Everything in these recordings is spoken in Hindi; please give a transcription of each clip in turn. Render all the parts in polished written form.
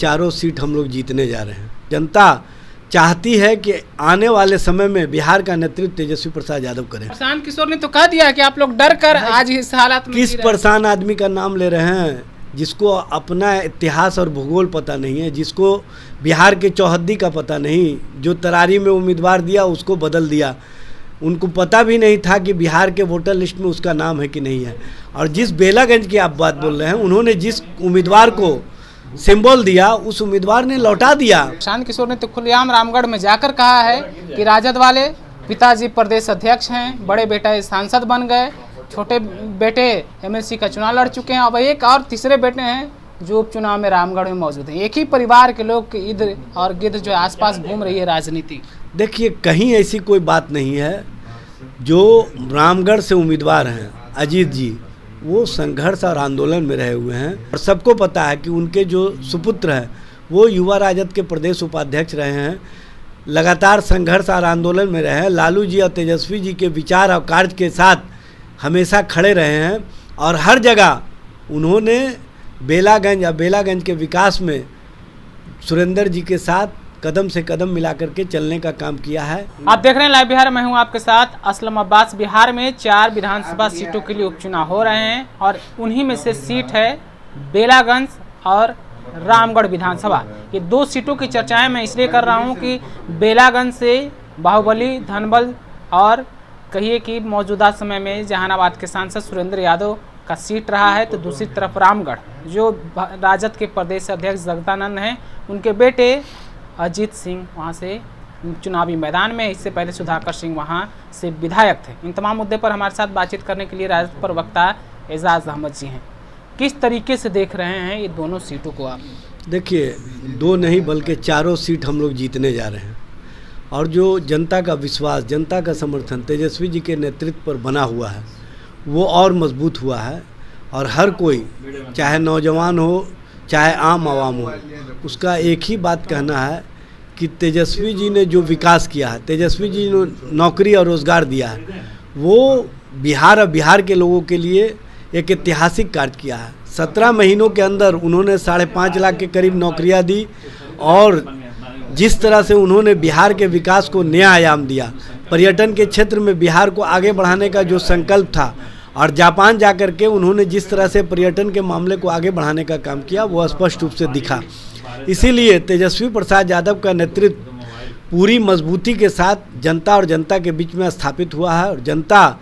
चारों सीट हम लोग जीतने जा रहे हैं। जनता चाहती है कि आने वाले समय में बिहार का नेतृत्व तेजस्वी प्रसाद यादव करें। प्रशांत किशोर ने तो कह दिया कि आप लोग डर कर आज इस हालात में किस परेशान आदमी का नाम ले रहे हैं, जिसको अपना इतिहास और भूगोल पता नहीं है, जिसको बिहार के चौहद्दी का पता नहीं, जो तरारी में उम्मीदवार दिया उसको बदल दिया, उनको पता भी नहीं था कि बिहार के वोटर लिस्ट में उसका नाम है कि नहीं है। और जिस बेलागंज की आप बात बोल रहे हैं, उन्होंने जिस उम्मीदवार को सिंबल दिया उस उम्मीदवार ने लौटा दिया। प्रशांत किशोर ने तो खुलेआम रामगढ़ में जाकर कहा है कि राजद वाले पिताजी प्रदेश अध्यक्ष हैं, बड़े बेटा सांसद बन गए, छोटे बेटे एमएलसी का चुनाव लड़ चुके हैं, अब एक और तीसरे बेटे हैं जो उपचुनाव में रामगढ़ में मौजूद हैं। एक ही परिवार के लोग इधर और गिद्ध जो आसपास घूम रही है राजनीति। देखिए, कहीं ऐसी कोई बात नहीं है। जो रामगढ़ से उम्मीदवार हैं अजीत जी, वो संघर्ष और आंदोलन में रहे हुए हैं और सबको पता है कि उनके जो सुपुत्र हैं वो युवा राजद के प्रदेश उपाध्यक्ष रहे हैं, लगातार संघर्ष और आंदोलन में रहे हैं, लालू जी और तेजस्वी जी के विचार और कार्य के साथ हमेशा खड़े रहे हैं और हर जगह उन्होंने बेलागंज के विकास में सुरेंद्र जी के साथ कदम से कदम मिला करके चलने का काम किया है। आप देख रहे हैं लाइव बिहार, मैं हूं आपके साथ असलम अब्बास। बिहार में 4 विधानसभा सीटों के लिए उपचुनाव हो रहे हैं और उन्हीं में से सीट है बेलागंज और रामगढ़ विधानसभा। ये 2 सीटों की चर्चाएं मैं इसलिए कर रहा हूं कि बेलागंज से बाहुबली, धनबल और कहिए कि मौजूदा समय में जहानाबाद के सांसद सुरेंद्र यादव का सीट रहा है, तो दूसरी तरफ रामगढ़ जो राजद के प्रदेश अध्यक्ष जगदानंद हैं, उनके बेटे अजीत सिंह वहां से चुनावी मैदान में। इससे पहले सुधाकर सिंह वहां से विधायक थे। इन तमाम मुद्दे पर हमारे साथ बातचीत करने के लिए राजद प्रवक्ता एजाज अहमद जी हैं। किस तरीके से देख रहे हैं ये दोनों सीटों को आप? देखिए, 2 नहीं बल्कि चारों सीट हम लोग जीतने जा रहे हैं और जो जनता का विश्वास, जनता का समर्थन तेजस्वी जी के नेतृत्व पर बना हुआ है वो और मजबूत हुआ है और हर कोई, चाहे नौजवान हो चाहे आम आवाम हो, उसका एक ही बात कहना है कि तेजस्वी जी ने जो विकास किया है, तेजस्वी जी ने नौकरी और रोज़गार दिया है, वो बिहार और बिहार के लोगों के लिए एक ऐतिहासिक कार्य किया है। 17 महीनों के अंदर उन्होंने 5.5 लाख के करीब नौकरियां दी और जिस तरह से उन्होंने बिहार के विकास को नया आयाम दिया, पर्यटन के क्षेत्र में बिहार को आगे बढ़ाने का जो संकल्प था और जापान जाकर के उन्होंने जिस तरह से पर्यटन के मामले को आगे बढ़ाने का काम किया, वो स्पष्ट रूप से दिखा। इसीलिए तेजस्वी प्रसाद यादव का नेतृत्व पूरी मजबूती के साथ जनता और जनता के बीच में स्थापित हुआ है और जनता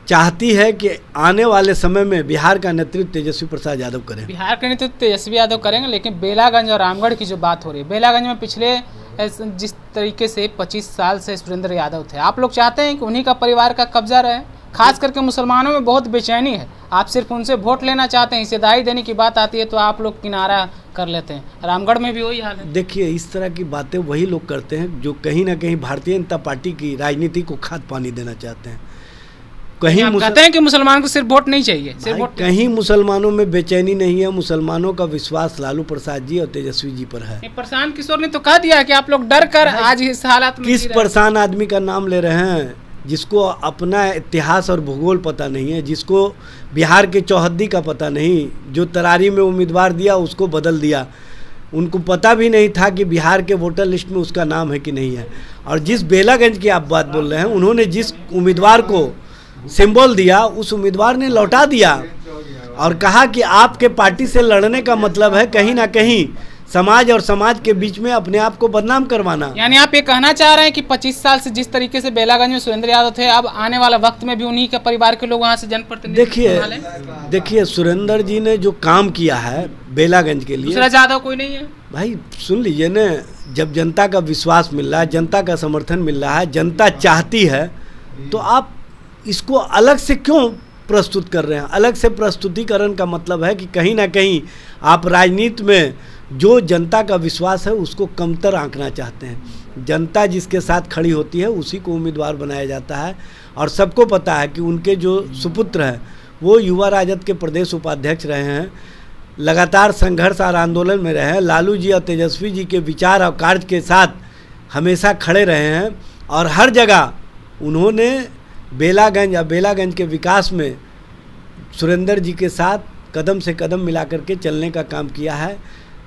चाहती है कि आने वाले समय में बिहार का नेतृत्व तेजस्वी प्रसाद यादव करें। बिहार का नेतृत्व तेजस्वी यादव करेंगे, लेकिन बेलागंज और रामगढ़ की जो बात हो रही है, बेलागंज में पिछले जिस तरीके से 25 साल से सुरेंद्र यादव थे, आप लोग चाहते हैं कि उन्हीं का परिवार का कब्जा रहे। खास करके मुसलमानों में बहुत बेचैनी है, आप सिर्फ उनसे वोट लेना चाहते हैं, हिस्सेदारी देने की बात आती है तो आप लोग किनारा कर लेते हैं। रामगढ़ में भी वही हाल है। देखिए, इस तरह की बातें वही लोग करते हैं जो कहीं ना कहीं भारतीय जनता पार्टी की राजनीति को खाद पानी देना चाहते हैं। कहीं कहते हैं कि मुसलमान को सिर्फ वोट नहीं चाहिए, सिर्फ वोट। कहीं मुसलमानों में बेचैनी नहीं है, मुसलमानों का विश्वास लालू प्रसाद जी और तेजस्वी जी पर है। प्रशांत किशोर ने तो कह दिया कि आप लोग डर कर आज इस हालात में। किस परेशान आदमी का नाम ले रहे हैं, जिसको अपना इतिहास और भूगोल पता नहीं है, जिसको बिहार के चौहद्दी का पता नहीं, जो तरारी में उम्मीदवार दिया उसको बदल दिया, उनको पता भी नहीं था कि बिहार के वोटर लिस्ट में उसका नाम है कि नहीं है। और जिस बेलागंज की आप बात बोल रहे हैं, उन्होंने जिस उम्मीदवार को सिंबल दिया उस उम्मीदवार ने लौटा दिया और कहा कि आपके पार्टी से लड़ने का मतलब है कहीं ना कहीं समाज और समाज के बीच में अपने आप को बदनाम करवाना। यानी आप ये कहना चाह रहे हैं कि 25 साल से जिस तरीके से बेलागंज में सुरेंद्र यादव थे, अब आने वाला वक्त में भी उन्हीं के परिवार के लोग वहाँ से जनप्रतिनिधि। देखिए, सुरेंद्र जी ने जो काम किया है बेलागंज के लिए, दूसरा यादव कोई नहीं है भाई। सुन लीजिए न, जब जनता का विश्वास मिल रहा है, जनता का समर्थन मिल रहा है, जनता चाहती है, तो आप इसको अलग से क्यों प्रस्तुत कर रहे हैं? अलग से प्रस्तुतिकरण का मतलब है कि कहीं ना कहीं आप राजनीति में जो जनता का विश्वास है उसको कमतर आंकना चाहते हैं। जनता जिसके साथ खड़ी होती है उसी को उम्मीदवार बनाया जाता है और सबको पता है कि उनके जो सुपुत्र हैं वो युवा राजद के प्रदेश उपाध्यक्ष रहे हैं, लगातार संघर्ष और आंदोलन में रहे हैं, लालू जी और तेजस्वी जी के विचार और कार्य के साथ हमेशा खड़े रहे हैं और हर जगह उन्होंने बेलागंज के विकास में सुरेंद्र जी के साथ कदम से कदम मिला करके चलने का काम किया है।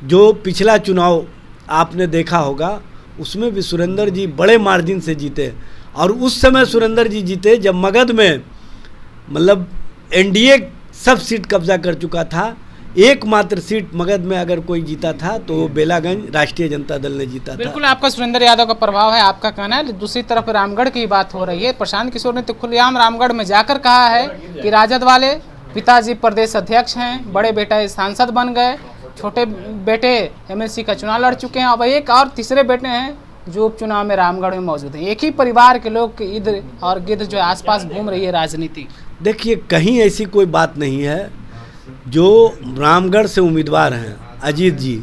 जो पिछला चुनाव आपने देखा होगा उसमें भी सुरेंद्र जी बड़े मार्जिन से जीते, और उस समय सुरेंद्र जी जीते जब मगध में मतलब एनडीए सब सीट कब्जा कर चुका था। एकमात्र सीट मगध में अगर कोई जीता था तो वो बेलागंज राष्ट्रीय जनता दल ने जीता था। बिल्कुल आपका सुरेंद्र यादव का प्रभाव है, आपका कहना है। दूसरी तरफ रामगढ़ की बात हो रही है। प्रशांत किशोर ने तो खुलेआम रामगढ़ में जाकर कहा है कि राजद वाले पिताजी प्रदेश अध्यक्ष हैं, बड़े बेटा सांसद बन गए, छोटे बेटे एमएलसी का चुनाव लड़ चुके हैं, अब एक और तीसरे बेटे हैं जो उपचुनाव में रामगढ़ में मौजूद हैं। एक ही परिवार के लोग इधर और गिद्ध जो आसपास घूम रही है राजनीति। देखिए, कहीं ऐसी कोई बात नहीं है। जो रामगढ़ से उम्मीदवार हैं अजीत जी,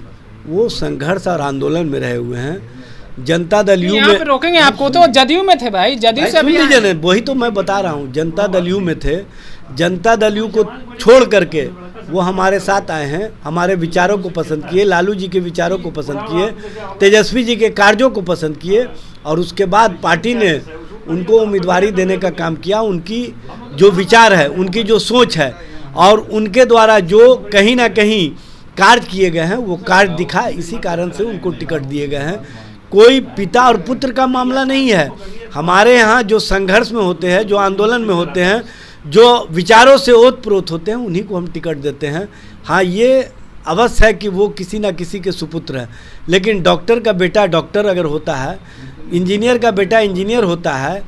वो संघर्ष और आंदोलन में रहे हुए हैं। जनता दल यू में रोकेंगे आपको, तो जदयू में थे भाई, जदयू से अभी वही तो मैं बता रहा हूँ, जनता दल यू में थे। जनता दल यू को छोड़ करके वो हमारे साथ आए हैं, हमारे विचारों को पसंद किए, लालू जी के विचारों को पसंद किए, तेजस्वी जी के कार्यों को पसंद किए, और उसके बाद पार्टी ने उनको उम्मीदवारी देने का काम किया। उनकी जो विचार है, उनकी जो सोच है और उनके द्वारा जो कहीं ना कहीं कार्य किए गए हैं वो कार्य दिखा, इसी कारण से उनको टिकट दिए गए हैं। कोई पिता और पुत्र का मामला नहीं है। हमारे यहाँ जो संघर्ष में होते हैं, जो आंदोलन में होते हैं, जो विचारों से ओतप्रोत होते हैं, उन्हीं को हम टिकट देते हैं। हाँ, ये अवश्य है कि वो किसी ना किसी के सुपुत्र हैं, लेकिन डॉक्टर का बेटा डॉक्टर अगर होता है, इंजीनियर का बेटा इंजीनियर होता है,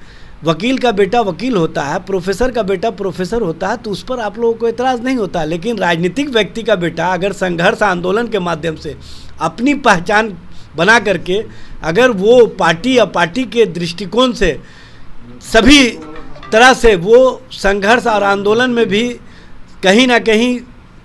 वकील का बेटा वकील होता है, प्रोफेसर का बेटा प्रोफेसर होता है, तो उस पर आप लोगों को एतराज़ नहीं होता। लेकिन राजनीतिक व्यक्ति का बेटा अगर संघर्ष आंदोलन के माध्यम से अपनी पहचान बना करके अगर वो पार्टी या पार्टी के दृष्टिकोण से सभी तरह से वो संघर्ष और आंदोलन में भी कहीं ना कहीं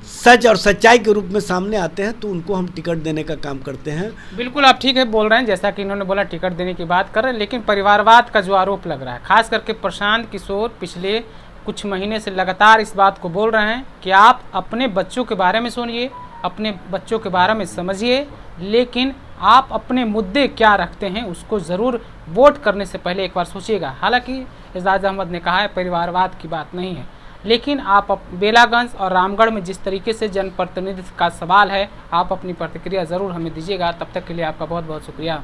सच और सच्चाई के रूप में सामने आते हैं, तो उनको हम टिकट देने का काम करते हैं। बिल्कुल आप ठीक है बोल रहे हैं, जैसा कि इन्होंने बोला टिकट देने की बात कर रहे हैं, लेकिन परिवारवाद का जो आरोप लग रहा है, खास करके प्रशांत किशोर पिछले कुछ महीने से लगातार इस बात को बोल रहे हैं कि आप अपने बच्चों के बारे में सुनिए, अपने बच्चों के बारे में समझिए, लेकिन आप अपने मुद्दे क्या रखते हैं उसको ज़रूर वोट करने से पहले एक बार सोचिएगा। हालांकि एजाज अहमद ने कहा है परिवारवाद की बात नहीं है, लेकिन आप बेलागंज और रामगढ़ में जिस तरीके से जनप्रतिनिधित्व का सवाल है, आप अपनी प्रतिक्रिया ज़रूर हमें दीजिएगा। तब तक के लिए आपका बहुत बहुत शुक्रिया।